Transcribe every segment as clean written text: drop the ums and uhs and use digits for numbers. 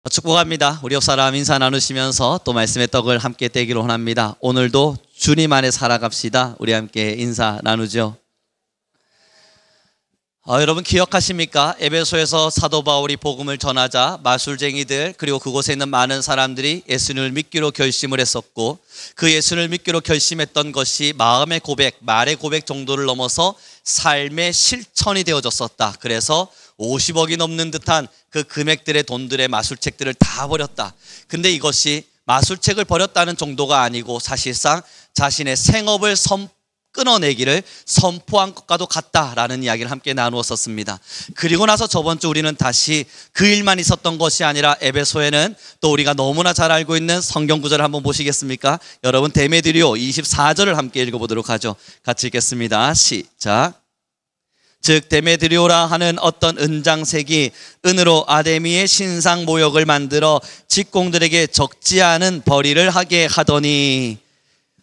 축복합니다. 우리 옆사람 인사 나누시면서 또 말씀의 떡을 함께 떼기로 원합니다. 오늘도 주님 안에 살아갑시다. 우리 함께 인사 나누죠. 여러분 기억하십니까? 에베소에서 사도 바울이 복음을 전하자 마술쟁이들 그리고 그곳에 있는 많은 사람들이 예수님을 믿기로 결심을 했었고, 그 예수님을 믿기로 결심했던 것이 마음의 고백, 말의 고백 정도를 넘어서 삶의 실천이 되어졌었다. 그래서 50억이 넘는 듯한 그 금액들의 돈들의 마술책들을 다 버렸다. 근데 이것이 마술책을 버렸다는 정도가 아니고 사실상 자신의 생업을 끊어내기를 선포한 것과도 같다라는 이야기를 함께 나누었었습니다. 그리고 나서 저번 주 우리는 다시 그 일만 있었던 것이 아니라 에베소에는 또 우리가 너무나 잘 알고 있는 성경 구절을 한번 보시겠습니까? 여러분 데메드리오 24절을 함께 읽어보도록 하죠. 같이 읽겠습니다. 시작. 즉 데메드리오라 하는 어떤 은장색이 은으로 아데미의 신상 모역을 만들어 직공들에게 적지 않은 벌이를 하게 하더니,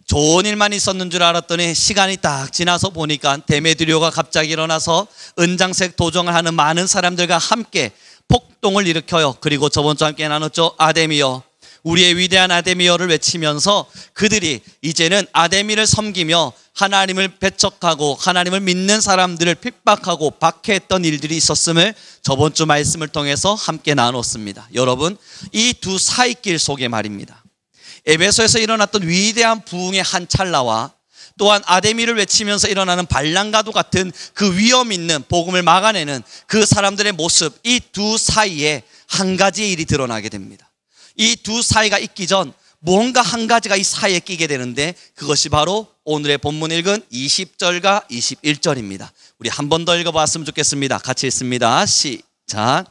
좋은 일만 있었는 줄 알았더니 시간이 딱 지나서 보니까 데메드리오가 갑자기 일어나서 은장색 도정을 하는 많은 사람들과 함께 폭동을 일으켜요. 그리고 저번 주 함께 나눴죠. 아데미여, 우리의 위대한 아데미여를 외치면서 그들이 이제는 아데미를 섬기며 하나님을 배척하고 하나님을 믿는 사람들을 핍박하고 박해했던 일들이 있었음을 저번 주 말씀을 통해서 함께 나눴습니다. 여러분, 이 두 사이길 속에 말입니다, 에베소에서 일어났던 위대한 부흥의 한 찰나와 또한 아데미를 외치면서 일어나는 반란과도 같은 그 위험 있는 복음을 막아내는 그 사람들의 모습, 이 두 사이에 한 가지의 일이 드러나게 됩니다. 이 두 사이가 있기 전 뭔가 한 가지가 이 사이에 끼게 되는데, 그것이 바로 오늘의 본문 읽은 20절과 21절입니다. 우리 한 번 더 읽어봤으면 좋겠습니다. 같이 읽습니다. 시작.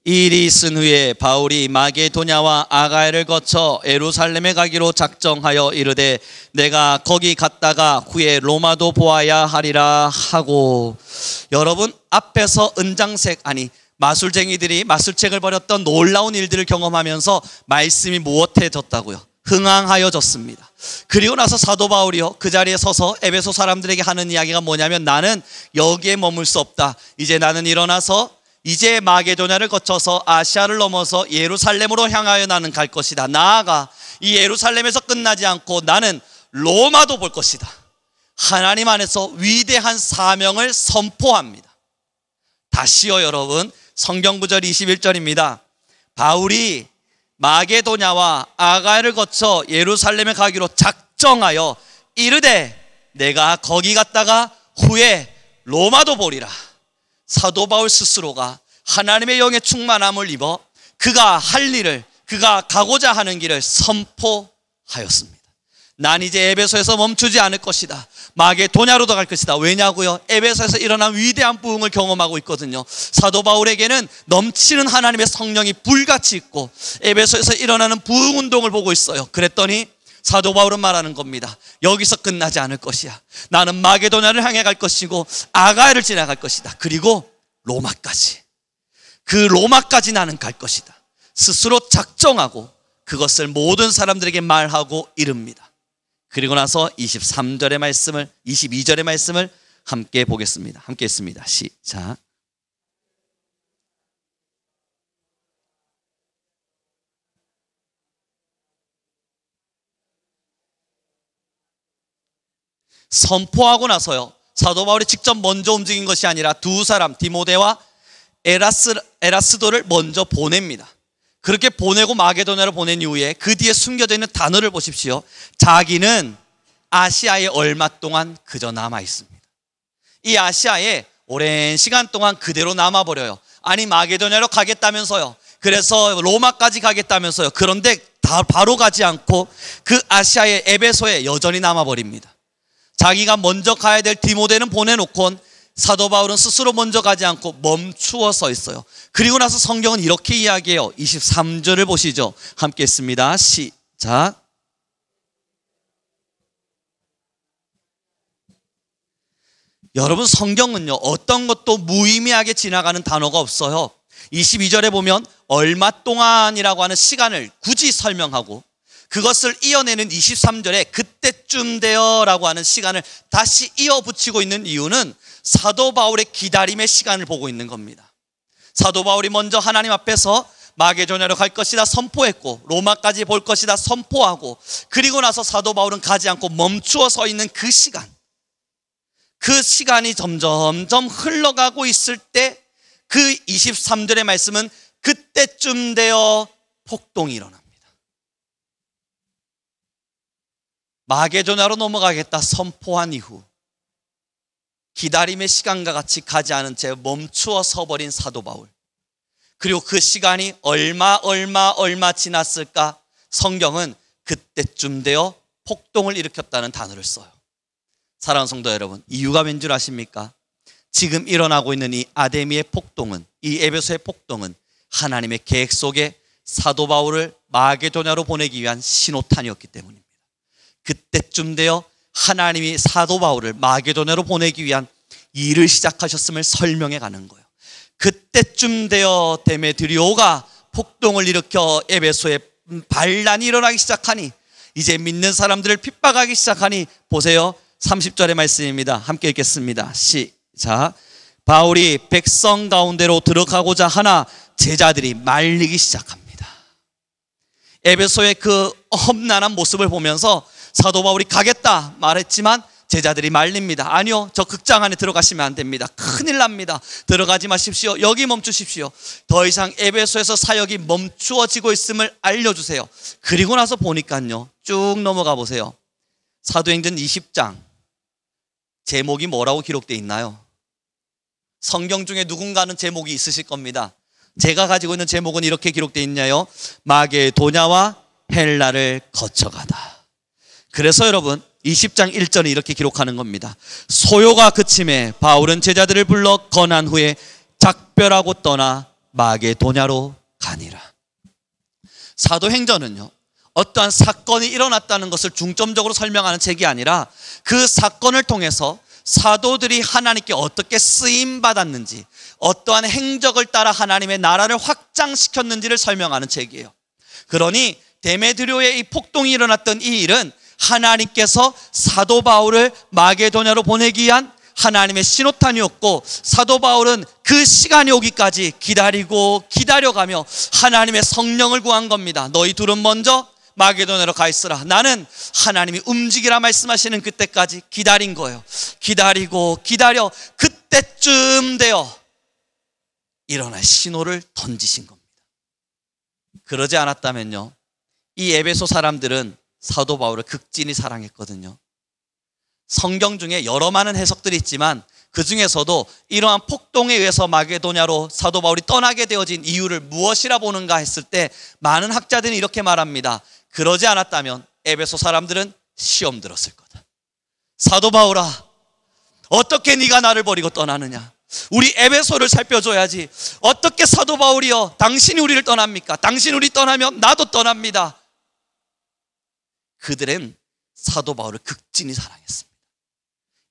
이 일이 있은 후에 바울이 마게도냐와 아가야를 거쳐 예루살렘에 가기로 작정하여 이르되 내가 거기 갔다가 후에 로마도 보아야 하리라 하고. 여러분, 앞에서 은장색 마술쟁이들이 마술책을 버렸던 놀라운 일들을 경험하면서 말씀이 무엇해졌다고요? 흥황하여졌습니다. 그리고 나서 사도 바울이요, 그 자리에 서서 에베소 사람들에게 하는 이야기가 뭐냐면, 나는 여기에 머물 수 없다. 이제 나는 일어나서 이제 마게도냐를 거쳐서 아시아를 넘어서 예루살렘으로 향하여 나는 갈 것이다. 나아가 이 예루살렘에서 끝나지 않고 나는 로마도 볼 것이다. 하나님 안에서 위대한 사명을 선포합니다. 다시요 여러분, 성경구절 21절입니다. 바울이 마게도냐와 아가야를 거쳐 예루살렘에 가기로 작정하여 이르되 내가 거기 갔다가 후에 로마도 보리라. 사도 바울 스스로가 하나님의 영의 충만함을 입어 그가 할 일을, 그가 가고자 하는 길을 선포하였습니다. 난 이제 에베소에서 멈추지 않을 것이다. 마게도냐로도 갈 것이다. 왜냐고요? 에베소에서 일어난 위대한 부흥을 경험하고 있거든요. 사도 바울에게는 넘치는 하나님의 성령이 불같이 있고 에베소에서 일어나는 부흥 운동을 보고 있어요. 그랬더니 사도 바울은 말하는 겁니다. 여기서 끝나지 않을 것이야. 나는 마게도냐를 향해 갈 것이고 아가야를 지나갈 것이다. 그리고 로마까지. 그 로마까지 나는 갈 것이다. 스스로 작정하고 그것을 모든 사람들에게 말하고 이릅니다. 그리고 나서 22절의 말씀을 함께 보겠습니다. 함께 했습니다. 시작. 선포하고 나서요, 사도 바울이 직접 먼저 움직인 것이 아니라 두 사람, 디모데와 에라스도를 먼저 보냅니다. 그렇게 보내고 마게도냐로 보낸 이후에 그 뒤에 숨겨져 있는 단어를 보십시오. 자기는 아시아에 얼마 동안 그저 남아 있습니다. 이 아시아에 오랜 시간 동안 그대로 남아버려요. 아니 마게도냐로 가겠다면서요. 그래서 로마까지 가겠다면서요. 그런데 다 바로 가지 않고 그 아시아의 에베소에 여전히 남아버립니다. 자기가 먼저 가야 될 디모데는 보내놓고 사도 바울은 스스로 먼저 가지 않고 멈추어 서 있어요. 그리고 나서 성경은 이렇게 이야기해요. 23절을 보시죠. 함께 했습니다. 시작. 여러분, 성경은요 어떤 것도 무의미하게 지나가는 단어가 없어요. 22절에 보면 얼마 동안이라고 하는 시간을 굳이 설명하고 그것을 이어내는 23절에 그때쯤 되어라고 하는 시간을 다시 이어붙이고 있는 이유는 사도 바울의 기다림의 시간을 보고 있는 겁니다. 사도 바울이 먼저 하나님 앞에서 마게도냐로 갈 것이다 선포했고 로마까지 볼 것이다 선포하고, 그리고 나서 사도 바울은 가지 않고 멈추어 서 있는 그 시간, 그 시간이 점점 흘러가고 있을 때 그 23절의 말씀은 그때쯤 되어 폭동이 일어납니다. 마게도냐로 넘어가겠다 선포한 이후 기다림의 시간과 같이 가지 않은 채 멈추어 서버린 사도 바울, 그리고 그 시간이 얼마 지났을까? 성경은 그때쯤 되어 폭동을 일으켰다는 단어를 써요. 사랑하는 성도 여러분, 이유가 왠 줄 아십니까? 지금 일어나고 있는 이 아데미의 폭동은, 이 에베소의 폭동은 하나님의 계획 속에 사도 바울을 마게도냐로 보내기 위한 신호탄이었기 때문입니다. 그때쯤 되어 하나님이 사도 바울을 마게도냐로 보내기 위한 일을 시작하셨음을 설명해 가는 거예요. 그때쯤 되어 데메드리오가 폭동을 일으켜 에베소에 반란이 일어나기 시작하니, 이제 믿는 사람들을 핍박하기 시작하니, 보세요 30절의 말씀입니다. 함께 읽겠습니다. 시작. 바울이 백성 가운데로 들어가고자 하나 제자들이 말리기 시작합니다. 에베소의 그 험난한 모습을 보면서 사도 바울이 가겠다 말했지만 제자들이 말립니다. 아니요, 저 극장 안에 들어가시면 안 됩니다. 큰일 납니다. 들어가지 마십시오. 여기 멈추십시오. 더 이상 에베소에서 사역이 멈추어지고 있음을 알려주세요. 그리고 나서 보니까요, 쭉 넘어가 보세요. 사도행전 20장 제목이 뭐라고 기록되어 있나요? 성경 중에 누군가는 제목이 있으실 겁니다. 제가 가지고 있는 제목은 이렇게 기록되어 있냐요? 마게도냐와 헬라를 거쳐가다. 그래서 여러분 20장 1절에 이렇게 기록하는 겁니다. 소요가 그침에 바울은 제자들을 불러 건한 후에 작별하고 떠나 마게도냐로 가니라. 사도행전은요, 어떠한 사건이 일어났다는 것을 중점적으로 설명하는 책이 아니라 그 사건을 통해서 사도들이 하나님께 어떻게 쓰임받았는지, 어떠한 행적을 따라 하나님의 나라를 확장시켰는지를 설명하는 책이에요. 그러니 데메드리오의 이 폭동이 일어났던 이 일은 하나님께서 사도 바울을 마게도냐로 보내기 위한 하나님의 신호탄이었고, 사도 바울은 그 시간이 오기까지 기다려가며 하나님의 성령을 구한 겁니다. 너희 둘은 먼저 마게도냐로 가 있으라. 나는 하나님이 움직이라 말씀하시는 그때까지 기다린 거예요. 기다려 그때쯤 되어 일어날 신호를 던지신 겁니다. 그러지 않았다면요, 이 에베소 사람들은 사도 바울을 극진히 사랑했거든요. 성경 중에 여러 많은 해석들이 있지만 그 중에서도 이러한 폭동에 의해서 마게도냐로 사도 바울이 떠나게 되어진 이유를 무엇이라 보는가 했을 때 많은 학자들이 이렇게 말합니다. 그러지 않았다면 에베소 사람들은 시험 들었을 거다. 사도 바울아, 어떻게 네가 나를 버리고 떠나느냐? 우리 에베소를 살펴줘야지. 어떻게 사도 바울이여, 당신이 우리를 떠납니까? 당신 우리 떠나면 나도 떠납니다. 그들은 사도 바울을 극진히 사랑했습니다.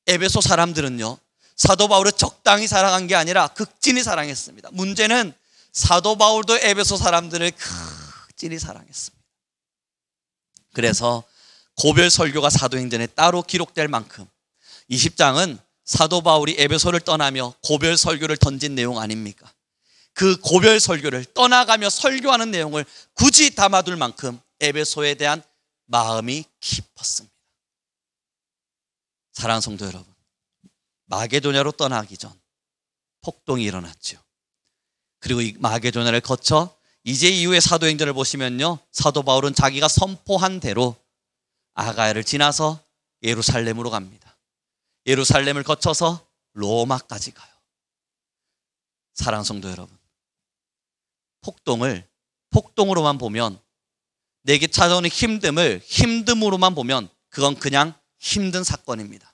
에베소 사람들은요, 사도 바울을 적당히 사랑한 게 아니라 극진히 사랑했습니다. 문제는 사도 바울도 에베소 사람들을 극진히 사랑했습니다. 그래서 고별 설교가 사도행전에 따로 기록될 만큼 20장은 사도 바울이 에베소를 떠나며 고별 설교를 던진 내용 아닙니까? 그 고별 설교를 떠나가며 설교하는 내용을 굳이 담아둘 만큼 에베소에 대한 마음이 깊었습니다. 사랑하는 성도 여러분, 마게도냐로 떠나기 전 폭동이 일어났죠. 그리고 이 마게도냐를 거쳐 이제 이후에 사도행전을 보시면요, 사도 바울은 자기가 선포한 대로 아가야를 지나서 예루살렘으로 갑니다. 예루살렘을 거쳐서 로마까지 가요. 사랑하는 성도 여러분, 폭동을 폭동으로만 보면, 내게 찾아오는 힘듦을 힘듦으로만 보면 그건 그냥 힘든 사건입니다.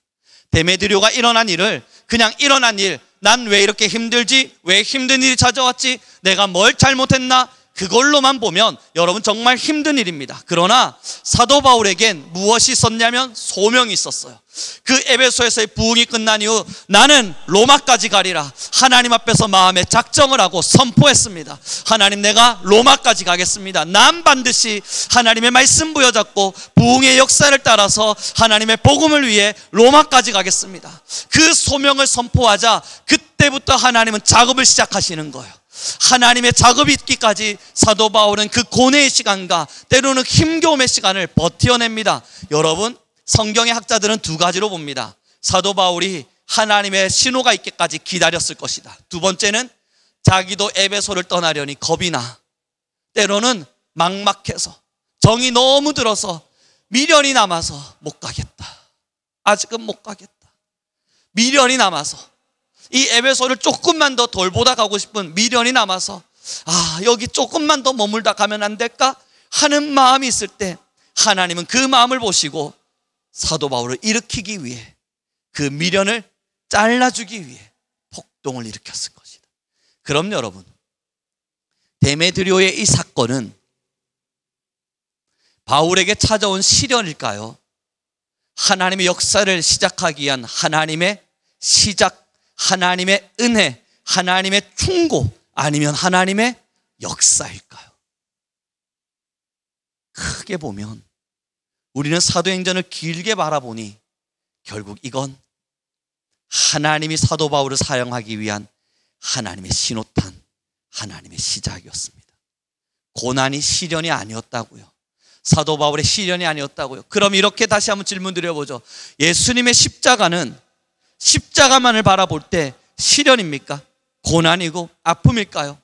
데메드리오가 일어난 일을 그냥 일어난 일, 난 왜 이렇게 힘들지? 왜 힘든 일이 찾아왔지? 내가 뭘 잘못했나? 그걸로만 보면 여러분 정말 힘든 일입니다. 그러나 사도 바울에겐 무엇이 있었냐면 소명이 있었어요. 그 에베소에서의 부흥이 끝난 이후 나는 로마까지 가리라 하나님 앞에서 마음에 작정을 하고 선포했습니다. 하나님, 내가 로마까지 가겠습니다. 난 반드시 하나님의 말씀 부여잡고 부흥의 역사를 따라서 하나님의 복음을 위해 로마까지 가겠습니다. 그 소명을 선포하자 그때부터 하나님은 작업을 시작하시는 거예요. 하나님의 작업이 있기까지 사도 바울은 그 고뇌의 시간과 때로는 힘겨움의 시간을 버텨냅니다. 여러분, 성경의 학자들은 두 가지로 봅니다. 사도 바울이 하나님의 신호가 있기까지 기다렸을 것이다. 두 번째는 자기도 에베소를 떠나려니 겁이 나, 때로는 막막해서 정이 너무 들어서 미련이 남아서 못 가겠다. 아직은 못 가겠다. 미련이 남아서 이 에베소를 조금만 더 돌보다 가고 싶은 미련이 남아서 여기 조금만 더 머물다 가면 안 될까 하는 마음이 있을 때 하나님은 그 마음을 보시고 사도 바울을 일으키기 위해, 그 미련을 잘라주기 위해 폭동을 일으켰을 것이다. 그럼 여러분, 데메드리오의 이 사건은 바울에게 찾아온 시련일까요? 하나님의 역사를 시작하기 위한 하나님의 시작, 하나님의 은혜, 하나님의 충고, 아니면 하나님의 역사일까요? 크게 보면 우리는 사도행전을 길게 바라보니 결국 이건 하나님이 사도 바울을 사용하기 위한 하나님의 신호탄, 하나님의 시작이었습니다. 고난이 시련이 아니었다고요. 사도 바울의 시련이 아니었다고요. 그럼 이렇게 다시 한번 질문 드려보죠. 예수님의 십자가만을 바라볼 때 시련입니까? 고난이고 아픔일까요?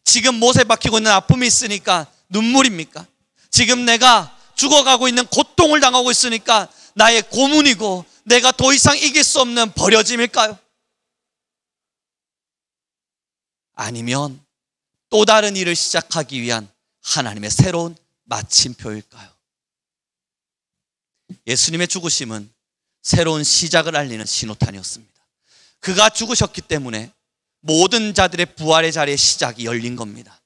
지금 못에 박히고 있는 아픔이 있으니까 눈물입니까? 지금 내가 죽어가고 있는 고통을 당하고 있으니까 나의 고문이고 내가 더 이상 이길 수 없는 버려짐일까요? 아니면 또 다른 일을 시작하기 위한 하나님의 새로운 마침표일까요? 예수님의 죽으심은 새로운 시작을 알리는 신호탄이었습니다. 그가 죽으셨기 때문에 모든 자들의 부활의 자리의 시작이 열린 겁니다.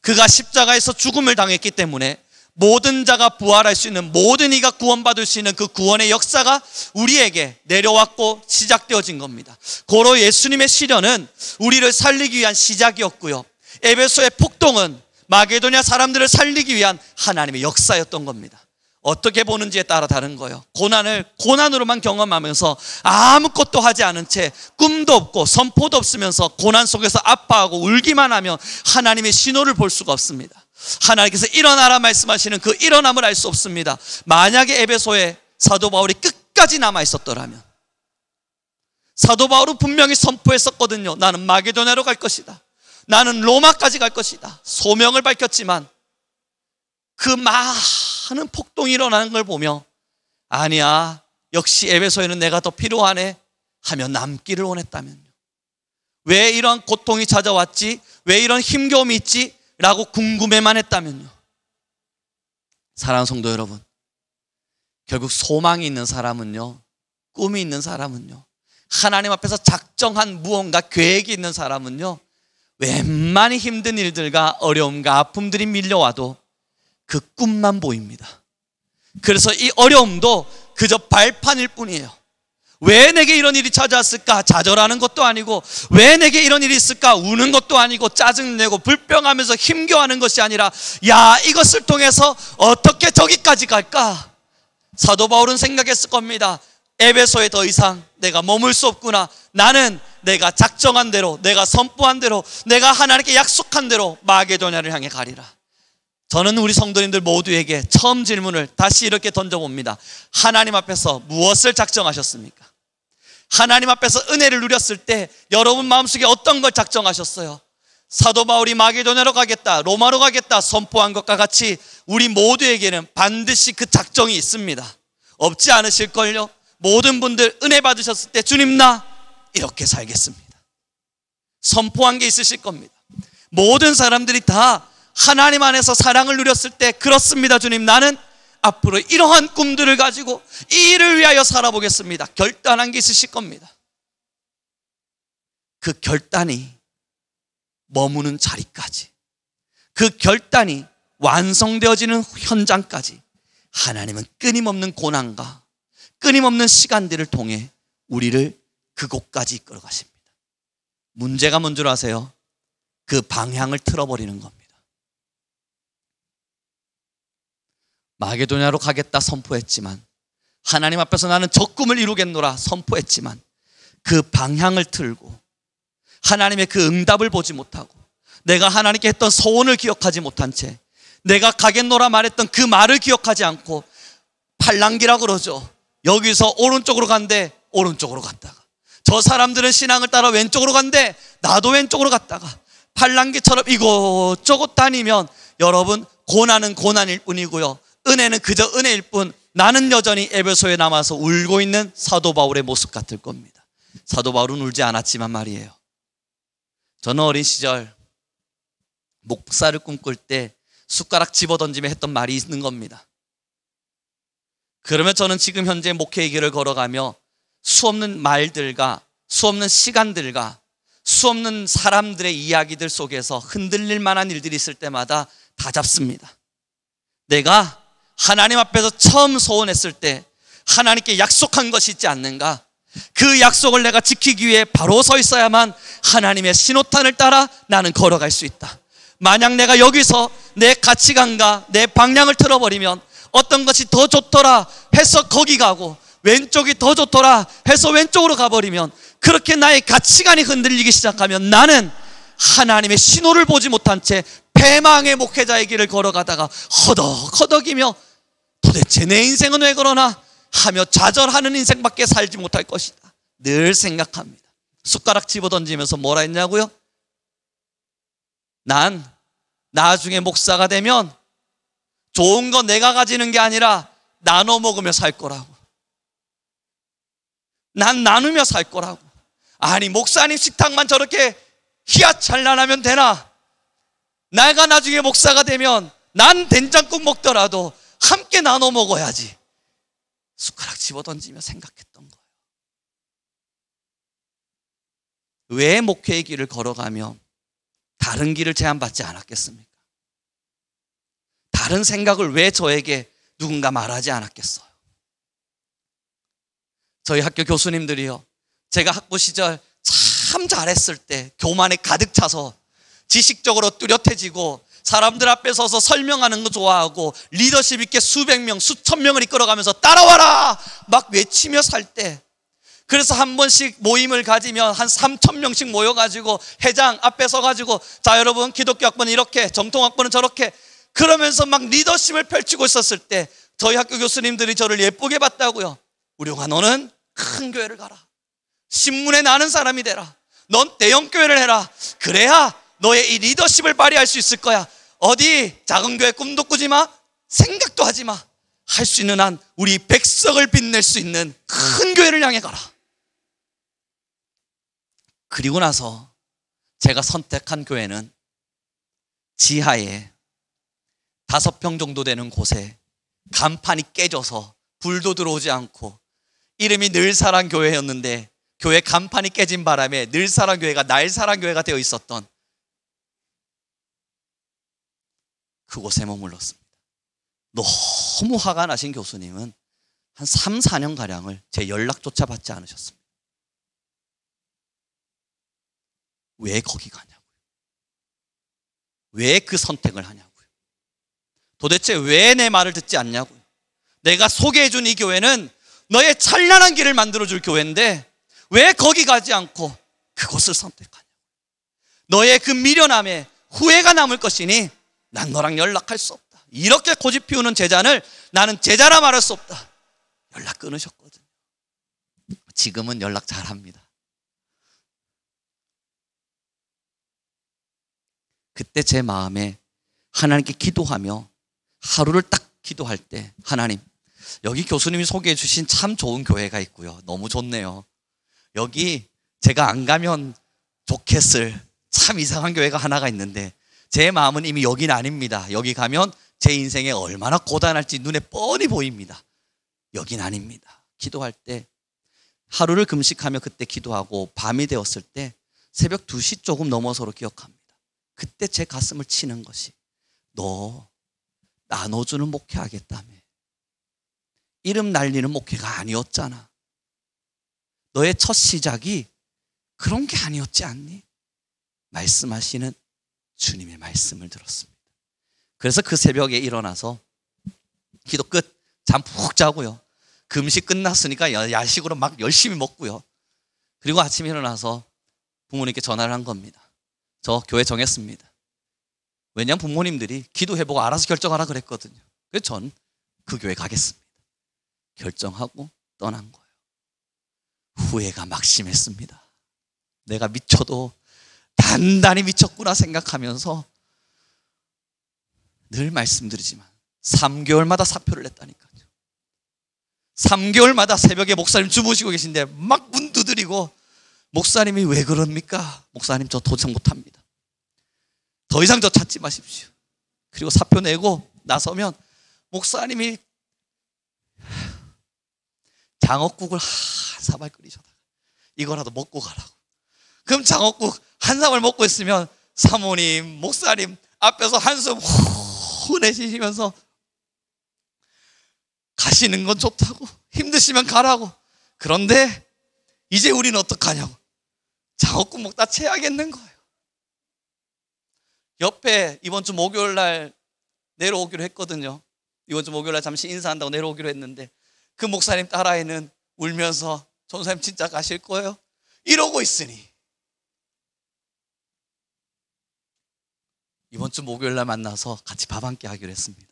그가 십자가에서 죽음을 당했기 때문에 모든 자가 부활할 수 있는, 모든 이가 구원받을 수 있는 그 구원의 역사가 우리에게 내려왔고 시작되어진 겁니다. 고로 예수님의 시련은 우리를 살리기 위한 시작이었고요, 에베소의 폭동은 마게도냐 사람들을 살리기 위한 하나님의 역사였던 겁니다. 어떻게 보는지에 따라 다른 거예요. 고난을 고난으로만 경험하면서 아무것도 하지 않은 채 꿈도 없고 선포도 없으면서 고난 속에서 아파하고 울기만 하면 하나님의 신호를 볼 수가 없습니다. 하나님께서 일어나라 말씀하시는 그 일어남을 알 수 없습니다. 만약에 에베소에 사도 바울이 끝까지 남아 있었더라면, 사도 바울은 분명히 선포했었거든요. 나는 마게도냐로 갈 것이다. 나는 로마까지 갈 것이다. 소명을 밝혔지만 그 많은 폭동이 일어나는 걸 보며 아니야, 역시 에베소에는 내가 더 필요하네 하며 남기를 원했다면요. 왜 이런 고통이 찾아왔지? 왜 이런 힘겨움이 있지? 라고 궁금해만 했다면요. 사랑하는 성도 여러분, 결국 소망이 있는 사람은요, 꿈이 있는 사람은요, 하나님 앞에서 작정한 무언가 계획이 있는 사람은요, 웬만히 힘든 일들과 어려움과 아픔들이 밀려와도 그 꿈만 보입니다. 그래서 이 어려움도 그저 발판일 뿐이에요. 왜 내게 이런 일이 찾아왔을까? 좌절하는 것도 아니고, 왜 내게 이런 일이 있을까? 우는 것도 아니고, 짜증내고 불평하면서 힘겨워하는 것이 아니라, 야, 이것을 통해서 어떻게 저기까지 갈까? 사도 바울은 생각했을 겁니다. 에베소에 더 이상 내가 머물 수 없구나. 나는 내가 작정한 대로, 내가 선포한 대로, 내가 하나님께 약속한 대로 마게도냐를 향해 가리라. 저는 우리 성도님들 모두에게 처음 질문을 다시 이렇게 던져봅니다. 하나님 앞에서 무엇을 작정하셨습니까? 하나님 앞에서 은혜를 누렸을 때 여러분 마음속에 어떤 걸 작정하셨어요? 사도 바울이 마게도냐로 가겠다, 로마로 가겠다 선포한 것과 같이 우리 모두에게는 반드시 그 작정이 있습니다. 없지 않으실걸요? 모든 분들 은혜 받으셨을 때 주님, 나 이렇게 살겠습니다, 선포한 게 있으실 겁니다. 모든 사람들이 다 하나님 안에서 사랑을 누렸을 때, 그렇습니다 주님, 나는 앞으로 이러한 꿈들을 가지고 이 일을 위하여 살아보겠습니다, 결단한 게 있으실 겁니다. 그 결단이 머무는 자리까지, 그 결단이 완성되어지는 현장까지 하나님은 끊임없는 고난과 끊임없는 시간들을 통해 우리를 그곳까지 이끌어 가십니다. 문제가 뭔 줄 아세요? 그 방향을 틀어버리는 겁니다. 마게도냐로 가겠다 선포했지만, 하나님 앞에서 나는 저 꿈을 이루겠노라 선포했지만, 그 방향을 틀고 하나님의 그 응답을 보지 못하고 내가 하나님께 했던 소원을 기억하지 못한 채 내가 가겠노라 말했던 그 말을 기억하지 않고 팔랑귀라 그러죠. 여기서 오른쪽으로 간대 오른쪽으로 갔다가, 저 사람들은 신앙을 따라 왼쪽으로 간대 나도 왼쪽으로 갔다가 팔랑귀처럼 이곳저곳 다니면 여러분, 고난은 고난일 뿐이고요, 은혜는 그저 은혜일 뿐, 나는 여전히 에베소에 남아서 울고 있는 사도 바울의 모습 같을 겁니다. 사도 바울은 울지 않았지만 말이에요. 저는 어린 시절 목사를 꿈꿀 때 숟가락 집어던지며 했던 말이 있는 겁니다. 그러면 저는 지금 현재 목회의 길을 걸어가며 수없는 말들과 수없는 시간들과 수없는 사람들의 이야기들 속에서 흔들릴 만한 일들이 있을 때마다 다 잡습니다. 내가 하나님 앞에서 처음 소원했을 때 하나님께 약속한 것이 있지 않는가? 그 약속을 내가 지키기 위해 바로 서 있어야만 하나님의 신호탄을 따라 나는 걸어갈 수 있다. 만약 내가 여기서 내 가치관과 내 방향을 틀어버리면 어떤 것이 더 좋더라 해서 거기 가고 왼쪽이 더 좋더라 해서 왼쪽으로 가버리면, 그렇게 나의 가치관이 흔들리기 시작하면 나는 하나님의 신호를 보지 못한 채 패망의 목회자의 길을 걸어가다가 허덕허덕이며 도대체 내 인생은 왜 그러나 하며 좌절하는 인생밖에 살지 못할 것이다 늘 생각합니다. 숟가락 집어던지면서 뭐라 했냐고요? 난 나중에 목사가 되면 좋은 거 내가 가지는 게 아니라 나눠 먹으며 살 거라고. 난 나누며 살 거라고. 아니, 목사님 식탁만 저렇게 희화찬란하면 되나? 내가 나중에 목사가 되면 난 된장국 먹더라도 함께 나눠 먹어야지. 숟가락 집어던지며 생각했던 거예요. 왜 목회의 길을 걸어가며 다른 길을 제안받지 않았겠습니까? 다른 생각을 왜 저에게 누군가 말하지 않았겠어요? 저희 학교 교수님들이요, 제가 학부 시절 참 잘했을 때 교만에 가득 차서 지식적으로 뚜렷해지고 사람들 앞에 서서 설명하는 거 좋아하고 리더십 있게 수백 명, 수천 명을 이끌어가면서 따라와라 막 외치며 살 때, 그래서 한 번씩 모임을 가지면 한 3,000명씩 모여가지고 회장 앞에 서가지고 자 여러분, 기독교 학번은 이렇게, 정통 학번은 저렇게 그러면서 막 리더십을 펼치고 있었을 때 저희 학교 교수님들이 저를 예쁘게 봤다고요. 우룡아, 너는 큰 교회를 가라. 신문에 나는 사람이 되라. 넌 대형 교회를 해라. 그래야 너의 이 리더십을 발휘할 수 있을 거야. 어디 작은 교회 꿈도 꾸지 마. 생각도 하지 마. 할 수 있는 한 우리 백석을 빛낼 수 있는 큰 교회를 향해 가라. 그리고 나서 제가 선택한 교회는 지하에 5평 정도 되는 곳에 간판이 깨져서 불도 들어오지 않고 이름이 늘사랑 교회였는데 교회 간판이 깨진 바람에 늘사랑 교회가 날사랑 교회가 되어 있었던 그곳에 머물렀습니다. 너무 화가 나신 교수님은 한 3, 4년가량을 제 연락조차 받지 않으셨습니다. 왜 거기 가냐고요? 왜 그 선택을 하냐고요? 도대체 왜 내 말을 듣지 않냐고요? 내가 소개해준 이 교회는 너의 찬란한 길을 만들어줄 교회인데 왜 거기 가지 않고 그곳을 선택하냐고요? 너의 그 미련함에 후회가 남을 것이니 난 너랑 연락할 수 없다. 이렇게 고집 피우는 제자를 나는 제자라 말할 수 없다. 연락 끊으셨거든요. 지금은 연락 잘합니다. 그때 제 마음에 하나님께 기도하며 하루를 딱 기도할 때, 하나님, 여기 교수님이 소개해 주신 참 좋은 교회가 있고요. 너무 좋네요. 여기 제가 안 가면 좋겠을 참 이상한 교회가 하나가 있는데 제 마음은 이미 여긴 아닙니다. 여기 가면 제 인생에 얼마나 고단할지 눈에 뻔히 보입니다. 여긴 아닙니다. 기도할 때 하루를 금식하며 그때 기도하고 밤이 되었을 때 새벽 2시 조금 넘어서로 기억합니다. 그때 제 가슴을 치는 것이 너 나눠주는 목회하겠다며. 이름 날리는 목회가 아니었잖아. 너의 첫 시작이 그런 게 아니었지 않니? 말씀하시는 주님의 말씀을 들었습니다. 그래서 그 새벽에 일어나서 기도 끝, 잠 푹 자고요. 금식 끝났으니까 야식으로 막 열심히 먹고요. 그리고 아침에 일어나서 부모님께 전화를 한 겁니다. 저 교회 정했습니다. 왜냐하면 부모님들이 기도해보고 알아서 결정하라 그랬거든요. 그래서 전 그 교회 가겠습니다. 결정하고 떠난 거예요. 후회가 막심했습니다. 내가 미쳐도 단단히 미쳤구나 생각하면서 늘 말씀드리지만 3개월마다 사표를 냈다니까요. 3개월마다 새벽에 목사님 주무시고 계신데 막 문 두드리고, 목사님이 왜 그럽니까? 목사님 저 도착 못합니다. 더 이상 저 찾지 마십시오. 그리고 사표 내고 나서면 목사님이 장어국을 한 사발 끓이셔다가 이거라도 먹고 가라고. 그럼 장어국 한 사발 먹고 있으면 사모님, 목사님 앞에서 한숨 후 내쉬시면서 가시는 건 좋다고, 힘드시면 가라고. 그런데 이제 우리는 어떡하냐고. 장어국 먹다 체하겠는 거예요. 옆에 이번 주 목요일 날 내려오기로 했거든요. 이번 주 목요일 날 잠시 인사한다고 내려오기로 했는데 그 목사님 딸아이는 울면서 전사님 진짜 가실 거예요? 이러고 있으니 이번 주 목요일 날 만나서 같이 밥 한 끼 하기로 했습니다.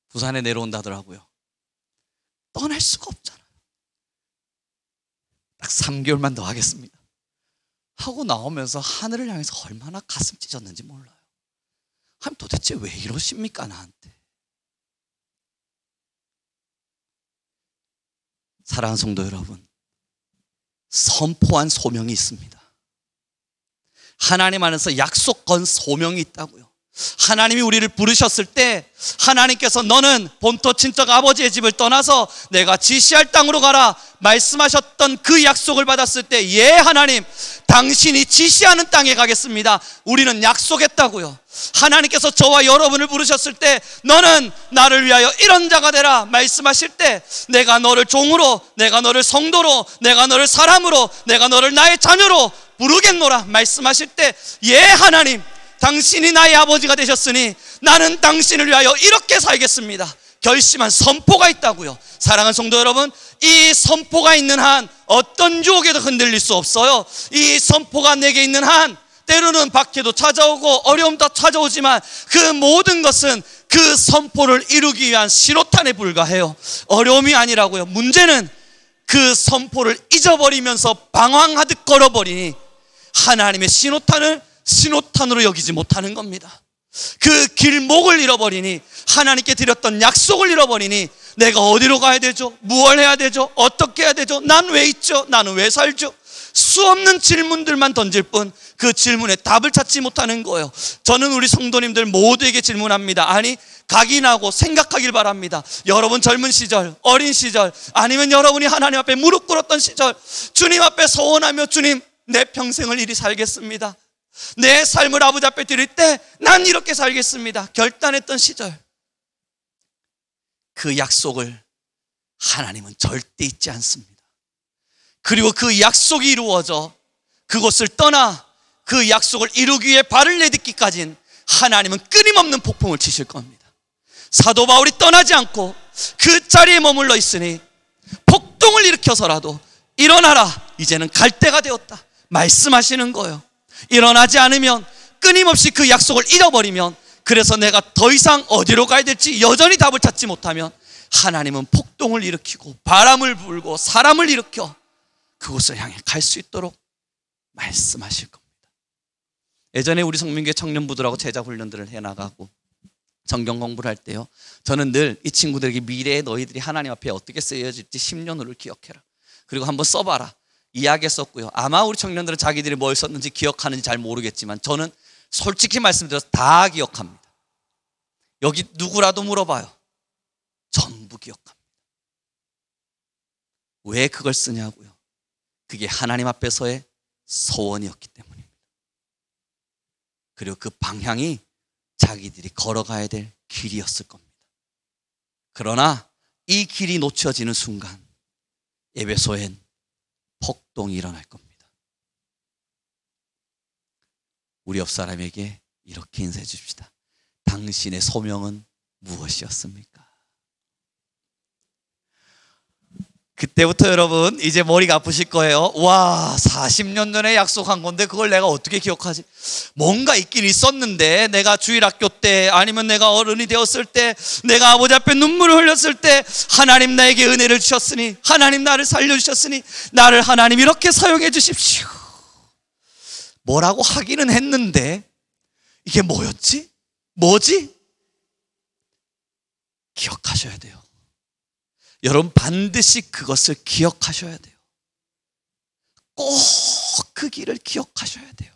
부산에 내려온다더라고요. 떠날 수가 없잖아요. 딱 3개월만 더 하겠습니다 하고 나오면서 하늘을 향해서 얼마나 가슴 찢었는지 몰라요. 하나님 도대체 왜 이러십니까 나한테? 사랑하는 성도 여러분, 선포한 소명이 있습니다. 하나님 안에서 약속 건 소명이 있다고요. 하나님이 우리를 부르셨을 때 하나님께서 너는 본토 친척 아버지의 집을 떠나서 내가 지시할 땅으로 가라 말씀하셨던 그 약속을 받았을 때, 예 하나님 당신이 지시하는 땅에 가겠습니다. 우리는 약속했다고요. 하나님께서 저와 여러분을 부르셨을 때 너는 나를 위하여 이런 자가 되라 말씀하실 때, 내가 너를 종으로, 내가 너를 성도로, 내가 너를 사람으로, 내가 너를 나의 자녀로 부르겠노라 말씀하실 때, 예 하나님 당신이 나의 아버지가 되셨으니 나는 당신을 위하여 이렇게 살겠습니다 결심한 선포가 있다고요. 사랑하는 성도 여러분, 이 선포가 있는 한 어떤 유혹에도 흔들릴 수 없어요. 이 선포가 내게 있는 한 때로는 박해도 찾아오고 어려움도 찾아오지만 그 모든 것은 그 선포를 이루기 위한 신호탄에 불과해요. 어려움이 아니라고요. 문제는 그 선포를 잊어버리면서 방황하듯 걸어버리니 하나님의 신호탄으로 여기지 못하는 겁니다. 그 길목을 잃어버리니, 하나님께 드렸던 약속을 잃어버리니 내가 어디로 가야 되죠? 무엇을 해야 되죠? 어떻게 해야 되죠? 난 왜 있죠? 나는 왜 살죠? 수없는 질문들만 던질 뿐 그 질문에 답을 찾지 못하는 거예요. 저는 우리 성도님들 모두에게 질문합니다. 아니, 각인하고 생각하길 바랍니다. 여러분 젊은 시절, 어린 시절, 아니면 여러분이 하나님 앞에 무릎 꿇었던 시절, 주님 앞에 서원하며 주님 내 평생을 이리 살겠습니다, 내 삶을 아버지 앞에 드릴 때 난 이렇게 살겠습니다 결단했던 시절, 그 약속을 하나님은 절대 잊지 않습니다. 그리고 그 약속이 이루어져 그곳을 떠나 그 약속을 이루기 위해 발을 내딛기까지는 하나님은 끊임없는 폭풍을 치실 겁니다. 사도 바울이 떠나지 않고 그 자리에 머물러 있으니 폭동을 일으켜서라도 일어나라, 이제는 갈 때가 되었다 말씀하시는 거예요. 일어나지 않으면, 끊임없이 그 약속을 잃어버리면, 그래서 내가 더 이상 어디로 가야 될지 여전히 답을 찾지 못하면 하나님은 폭동을 일으키고 바람을 불고 사람을 일으켜 그곳을 향해 갈 수 있도록 말씀하실 겁니다. 예전에 우리 성민교회 청년부들하고 제자 훈련들을 해나가고 성경 공부를 할 때요, 저는 늘 이 친구들에게 미래에 너희들이 하나님 앞에 어떻게 쓰여질지 10년 후를 기억해라, 그리고 한번 써봐라 이야기했었고요. 아마 우리 청년들은 자기들이 뭘 썼는지 기억하는지 잘 모르겠지만 저는 솔직히 말씀드려서 다 기억합니다. 여기 누구라도 물어봐요. 전부 기억합니다. 왜 그걸 쓰냐고요? 그게 하나님 앞에서의 소원이었기 때문입니다. 그리고 그 방향이 자기들이 걸어가야 될 길이었을 겁니다. 그러나 이 길이 놓쳐지는 순간 에베소엔 폭동이 일어날 겁니다. 우리 옆 사람에게 이렇게 인사해 줍시다. 당신의 소명은 무엇이었습니까? 그때부터 여러분 이제 머리가 아프실 거예요. 와, 40년 전에 약속한 건데 그걸 내가 어떻게 기억하지? 뭔가 있긴 있었는데, 내가 주일학교 때 아니면 내가 어른이 되었을 때, 내가 아버지 앞에 눈물을 흘렸을 때 하나님 나에게 은혜를 주셨으니, 하나님 나를 살려주셨으니 나를 하나님 이렇게 사용해 주십시오. 뭐라고 하기는 했는데 이게 뭐였지? 뭐지? 기억하셔야 돼요. 여러분 반드시 그것을 기억하셔야 돼요. 꼭 그 길을 기억하셔야 돼요.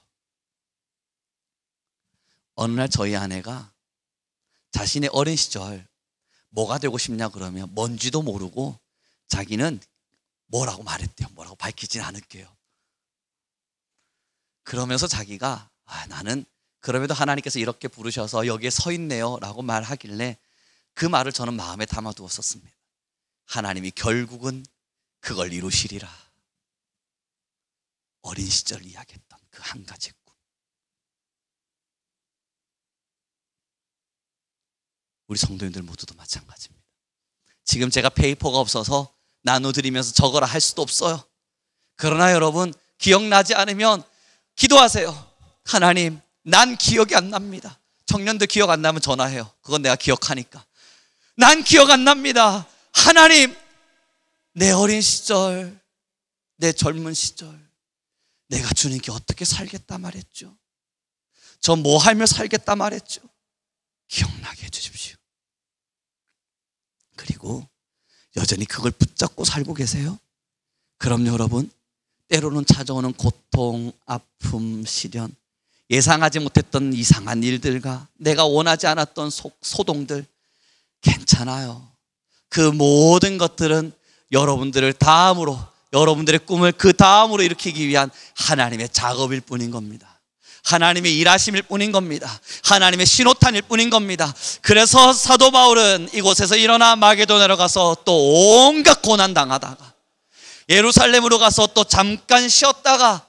어느 날 저희 아내가 자신의 어린 시절 뭐가 되고 싶냐 그러면 뭔지도 모르고 자기는 뭐라고 말했대요. 뭐라고 밝히진 않을게요. 그러면서 자기가 나는 그럼에도 하나님께서 이렇게 부르셔서 여기에 서 있네요 라고 말하길래 그 말을 저는 마음에 담아두었었습니다. 하나님이 결국은 그걸 이루시리라. 어린 시절 이야기했던 그 한 가지 꿈. 우리 성도님들 모두도 마찬가지입니다. 지금 제가 페이퍼가 없어서 나눠드리면서 적어라 할 수도 없어요. 그러나 여러분 기억나지 않으면 기도하세요. 하나님, 난 기억이 안 납니다. 청년들 기억 안 나면 전화해요. 그건 내가 기억하니까. 난 기억 안 납니다. 하나님, 내 어린 시절, 내 젊은 시절 내가 주님께 어떻게 살겠다 말했죠? 저 뭐 하며 살겠다 말했죠? 기억나게 해주십시오. 그리고 여전히 그걸 붙잡고 살고 계세요? 그럼 여러분, 때로는 찾아오는 고통, 아픔, 시련, 예상하지 못했던 이상한 일들과 내가 원하지 않았던 소동들, 괜찮아요. 그 모든 것들은 여러분들을 다음으로, 여러분들의 꿈을 그 다음으로 일으키기 위한 하나님의 작업일 뿐인 겁니다. 하나님의 일하심일 뿐인 겁니다. 하나님의 신호탄일 뿐인 겁니다. 그래서 사도 바울은 이곳에서 일어나 마게도냐로 가서 또 온갖 고난 당하다가 예루살렘으로 가서 또 잠깐 쉬었다가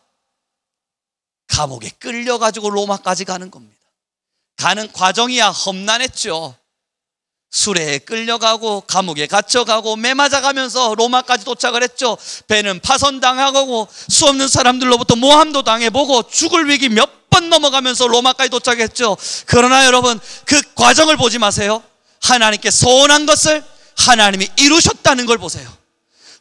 감옥에 끌려가지고 로마까지 가는 겁니다. 가는 과정이야 험난했죠. 수레에 끌려가고 감옥에 갇혀가고 매맞아가면서 로마까지 도착을 했죠. 배는 파손당하고 수없는 사람들로부터 모함도 당해보고 죽을 위기 몇 번 넘어가면서 로마까지 도착했죠. 그러나 여러분 그 과정을 보지 마세요. 하나님께 소원한 것을 하나님이 이루셨다는 걸 보세요.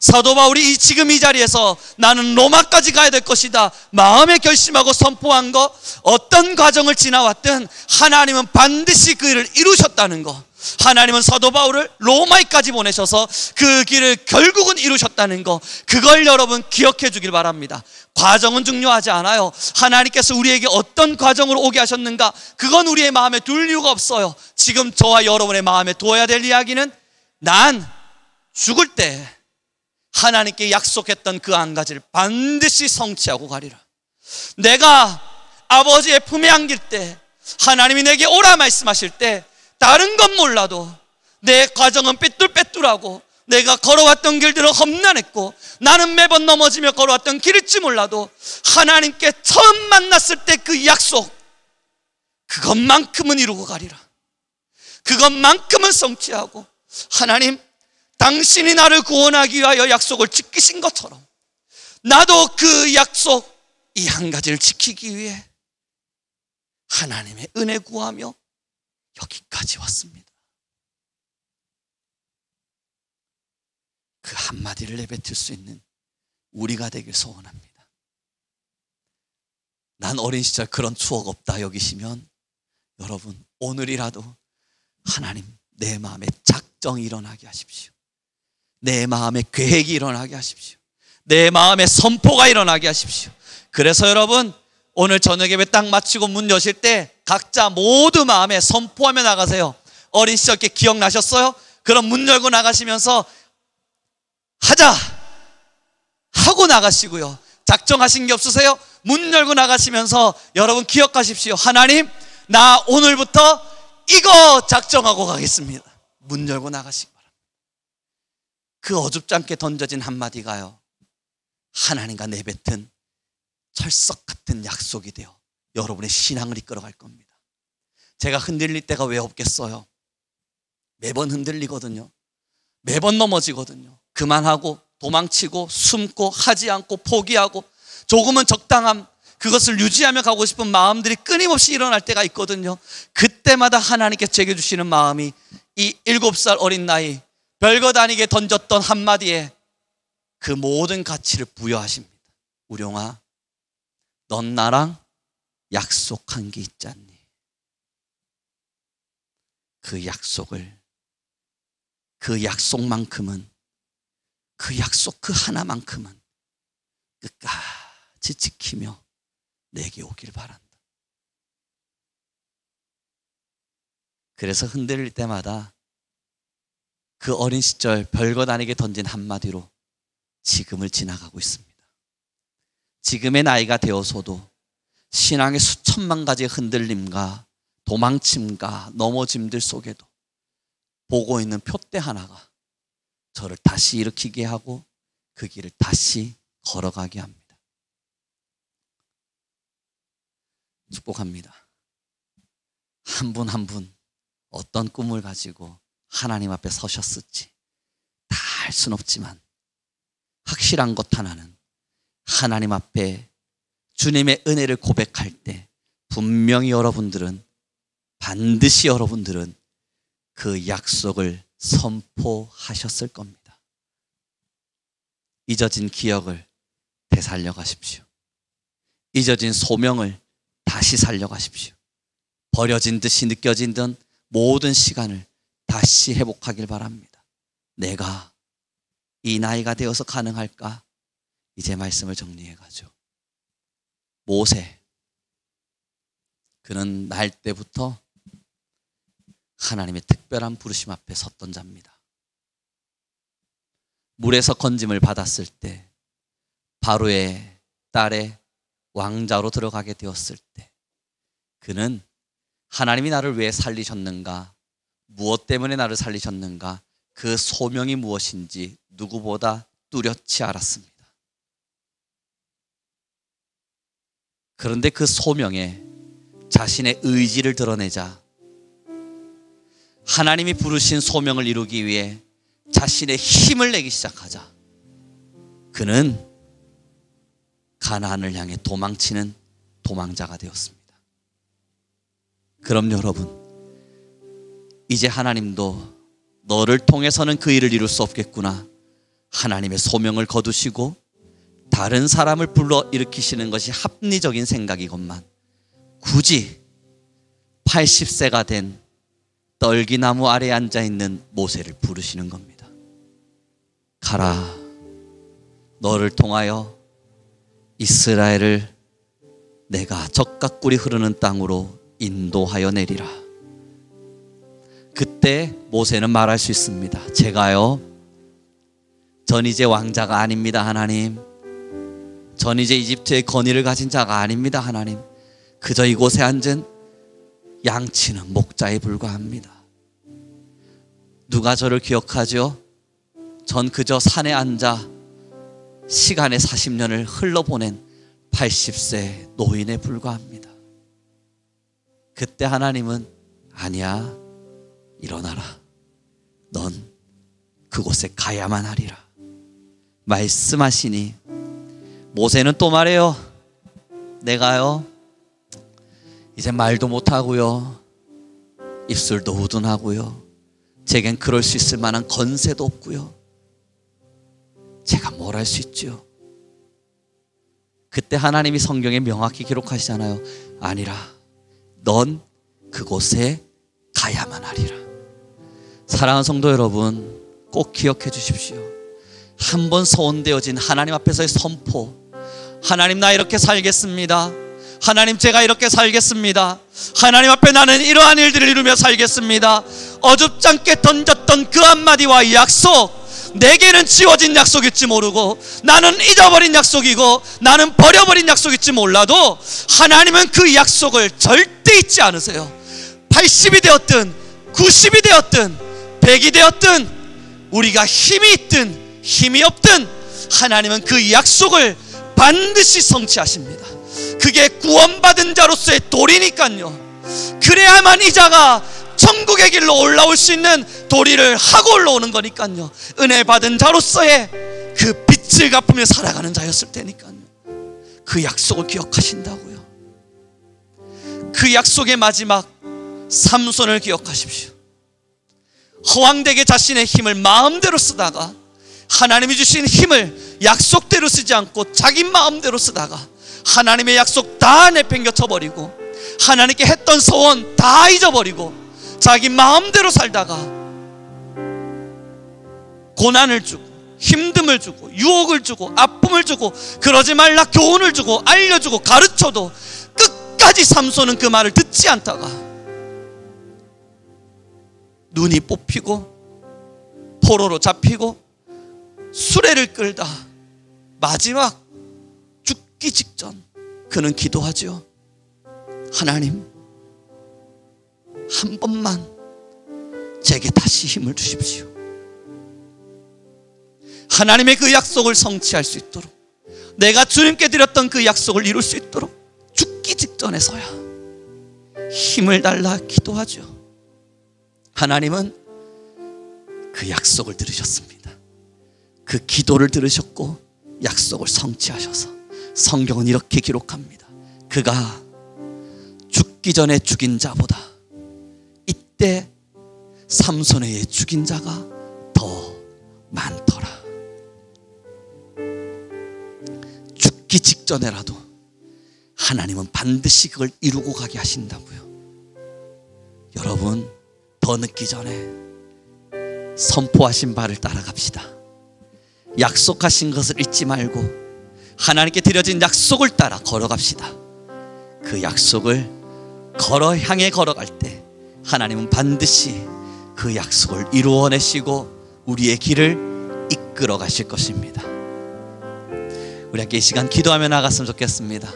사도 바울이 지금 이 자리에서 나는 로마까지 가야 될 것이다 마음에 결심하고 선포한 거, 어떤 과정을 지나왔든 하나님은 반드시 그 일을 이루셨다는 거, 하나님은 사도 바울을 로마까지 보내셔서 그 길을 결국은 이루셨다는 거, 그걸 여러분 기억해 주길 바랍니다. 과정은 중요하지 않아요. 하나님께서 우리에게 어떤 과정으로 오게 하셨는가, 그건 우리의 마음에 둘 이유가 없어요. 지금 저와 여러분의 마음에 두어야 될 이야기는 난 죽을 때 하나님께 약속했던 그 한 가지를 반드시 성취하고 가리라. 내가 아버지의 품에 안길 때, 하나님이 내게 오라 말씀하실 때 다른 건 몰라도 내 과정은 삐뚤빼뚤하고 내가 걸어왔던 길들은 험난했고 나는 매번 넘어지며 걸어왔던 길일지 몰라도 하나님께 처음 만났을 때 그 약속, 그것만큼은 이루고 가리라. 그것만큼은 성취하고, 하나님 당신이 나를 구원하기 위하여 약속을 지키신 것처럼 나도 그 약속 이 한 가지를 지키기 위해 하나님의 은혜 구하며 여기까지 왔습니다. 그 한마디를 내뱉을 수 있는 우리가 되길 소원합니다. 난 어린 시절 그런 추억 없다 여기시면 여러분 오늘이라도 하나님 내 마음에 작정이 일어나게 하십시오. 내 마음에 계획이 일어나게 하십시오. 내 마음에 선포가 일어나게 하십시오. 그래서 여러분 오늘 저녁 예배 딱 마치고 문 여실 때 각자 모두 마음에 선포하며 나가세요. 어린 시절 게 기억나셨어요? 그럼 문 열고 나가시면서 하자 하고 나가시고요. 작정하신 게 없으세요? 문 열고 나가시면서 여러분 기억하십시오. 하나님, 나 오늘부터 이거 작정하고 가겠습니다. 문 열고 나가시기 바랍니다. 그 어줍지 않게 던져진 한마디가요, 하나님과 내뱉은 철석 같은 약속이 되어 여러분의 신앙을 이끌어갈 겁니다. 제가 흔들릴 때가 왜 없겠어요? 매번 흔들리거든요. 매번 넘어지거든요. 그만하고 도망치고 숨고 하지 않고 포기하고 조금은 적당함, 그것을 유지하며 가고 싶은 마음들이 끊임없이 일어날 때가 있거든요. 그때마다 하나님께 제게 주시는 마음이 이 7살 어린 나이 별것 아니게 던졌던 한마디에 그 모든 가치를 부여하십니다. 우룡아, 넌 나랑 약속한 게 있잖니. 그 약속만큼은, 그 약속 그 하나만큼은 끝까지 지키며 내게 오길 바란다. 그래서 흔들릴 때마다 그 어린 시절 별것 아니게 던진 한마디로 지금을 지나가고 있습니다. 지금의 나이가 되어서도 신앙의 수천만 가지의 흔들림과 도망침과 넘어짐들 속에도 보고 있는 표대 하나가 저를 다시 일으키게 하고 그 길을 다시 걸어가게 합니다. 축복합니다. 한 분 한 분 어떤 꿈을 가지고 하나님 앞에 서셨을지 다 알 순 없지만 확실한 것 하나는, 하나님 앞에 주님의 은혜를 고백할 때 분명히 반드시 여러분들은 그 약속을 선포하셨을 겁니다. 잊어진 기억을 되살려 가십시오. 잊어진 소명을 다시 살려가십시오. 버려진 듯이 느껴지던 모든 시간을 다시 회복하길 바랍니다. 내가 이 나이가 되어서 가능할까? 이제 말씀을 정리해 가죠. 모세, 그는 날 때부터 하나님의 특별한 부르심 앞에 섰던 자입니다. 물에서 건짐을 받았을 때, 바로의 딸의 왕자로 들어가게 되었을 때, 그는 하나님이 나를 왜 살리셨는가, 무엇 때문에 나를 살리셨는가, 그 소명이 무엇인지 누구보다 뚜렷이 알았습니다. 그런데 그 소명에 자신의 의지를 드러내자, 하나님이 부르신 소명을 이루기 위해 자신의 힘을 내기 시작하자, 그는 가나안을 향해 도망치는 도망자가 되었습니다. 그럼 여러분, 이제 하나님도 너를 통해서는 그 일을 이룰 수 없겠구나, 하나님의 소명을 거두시고 다른 사람을 불러 일으키시는 것이 합리적인 생각이건만, 굳이 80세가 된 떨기나무 아래에 앉아있는 모세를 부르시는 겁니다. 가라, 너를 통하여 이스라엘을 내가 젖과 꿀이 흐르는 땅으로 인도하여 내리라. 그때 모세는 말할 수 있습니다. 제가요, 전 이제 왕자가 아닙니다, 하나님. 전 이제 이집트의 권위를 가진 자가 아닙니다, 하나님. 그저 이곳에 앉은 양치는 목자에 불과합니다. 누가 저를 기억하죠? 전 그저 산에 앉아 시간의 40년을 흘러보낸 80세 노인에 불과합니다. 그때 하나님은 아니야, 일어나라. 넌 그곳에 가야만 하리라 말씀하시니, 모세는 또 말해요. 내가요, 이제 말도 못하고요, 입술도 우둔하고요, 제겐 그럴 수 있을 만한 건세도 없고요, 제가 뭘 할 수 있죠? 그때 하나님이 성경에 명확히 기록하시잖아요. 아니라 넌 그곳에 가야만 하리라. 사랑하는 성도 여러분, 꼭 기억해 주십시오. 한 번 소원되어진 하나님 앞에서의 선포, 하나님 나 이렇게 살겠습니다, 하나님 제가 이렇게 살겠습니다, 하나님 앞에 나는 이러한 일들을 이루며 살겠습니다, 어줍지 않게 던졌던 그 한마디와 약속, 내게는 지워진 약속일지 모르고 나는 잊어버린 약속이고 나는 버려버린 약속일지 몰라도 하나님은 그 약속을 절대 잊지 않으세요. 80이 되었든 90이 되었든 100이 되었든 우리가 힘이 있든 힘이 없든 하나님은 그 약속을 반드시 성취하십니다. 그게 구원받은 자로서의 도리니까요. 그래야만 이 자가 천국의 길로 올라올 수 있는 도리를 하고 올라오는 거니까요. 은혜 받은 자로서의 그 빛을 갚으며 살아가는 자였을 테니까요. 그 약속을 기억하신다고요. 그 약속의 마지막 삼손을 기억하십시오. 허황되게 자신의 힘을 마음대로 쓰다가 하나님이 주신 힘을 약속대로 쓰지 않고 자기 마음대로 쓰다가 하나님의 약속 다 내팽겨 쳐버리고 하나님께 했던 소원 다 잊어버리고 자기 마음대로 살다가 고난을 주고 힘듦을 주고 유혹을 주고 아픔을 주고 그러지 말라 교훈을 주고 알려주고 가르쳐도 끝까지 삼손은 그 말을 듣지 않다가 눈이 뽑히고 포로로 잡히고 수레를 끌다 마지막 죽기 직전 그는 기도하죠. 하나님, 한 번만 제게 다시 힘을 주십시오. 하나님의 그 약속을 성취할 수 있도록, 내가 주님께 드렸던 그 약속을 이룰 수 있도록 죽기 직전에서야 힘을 달라 기도하죠. 하나님은 그 약속을 들으셨습니다. 그 기도를 들으셨고 약속을 성취하셔서 성경은 이렇게 기록합니다. 그가 죽기 전에 죽인 자보다 이때 삼손에 의해 죽인 자가 더 많더라. 죽기 직전에라도 하나님은 반드시 그걸 이루고 가게 하신다고요. 여러분, 더 늦기 전에 선포하신 바를 따라갑시다. 약속하신 것을 잊지 말고 하나님께 드려진 약속을 따라 걸어갑시다. 그 약속을 향해 걸어갈 때 하나님은 반드시 그 약속을 이루어내시고 우리의 길을 이끌어 가실 것입니다. 우리 함께 이 시간 기도하며 나갔으면 좋겠습니다.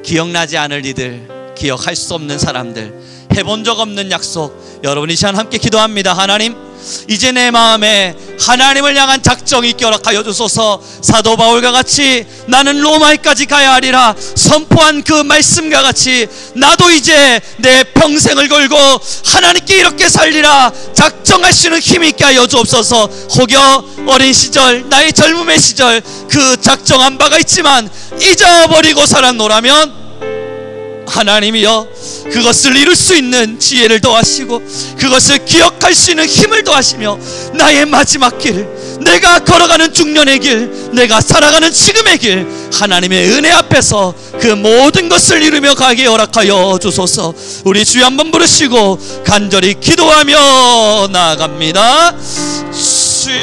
기억나지 않을 이들, 기억할 수 없는 사람들, 해본 적 없는 약속, 여러분 이 시간 함께 기도합니다. 하나님, 이제 내 마음에 하나님을 향한 작정이 있게 허락하여 주소서. 사도 바울과 같이 나는 로마에까지 가야 하리라 선포한 그 말씀과 같이 나도 이제 내 평생을 걸고 하나님께 이렇게 살리라 작정할 수 있는 힘이 있게 하여 주옵소서. 혹여 어린 시절, 나의 젊음의 시절 그 작정한 바가 있지만 잊어버리고 살았노라면 하나님이여 그것을 이룰 수 있는 지혜를 더하시고 그것을 기억할 수 있는 힘을 더하시며 나의 마지막 길, 내가 걸어가는 중년의 길, 내가 살아가는 지금의 길, 하나님의 은혜 앞에서 그 모든 것을 이루며 가게 허락하여 주소서. 우리 주여 한번 부르시고 간절히 기도하며 나아갑니다. 주여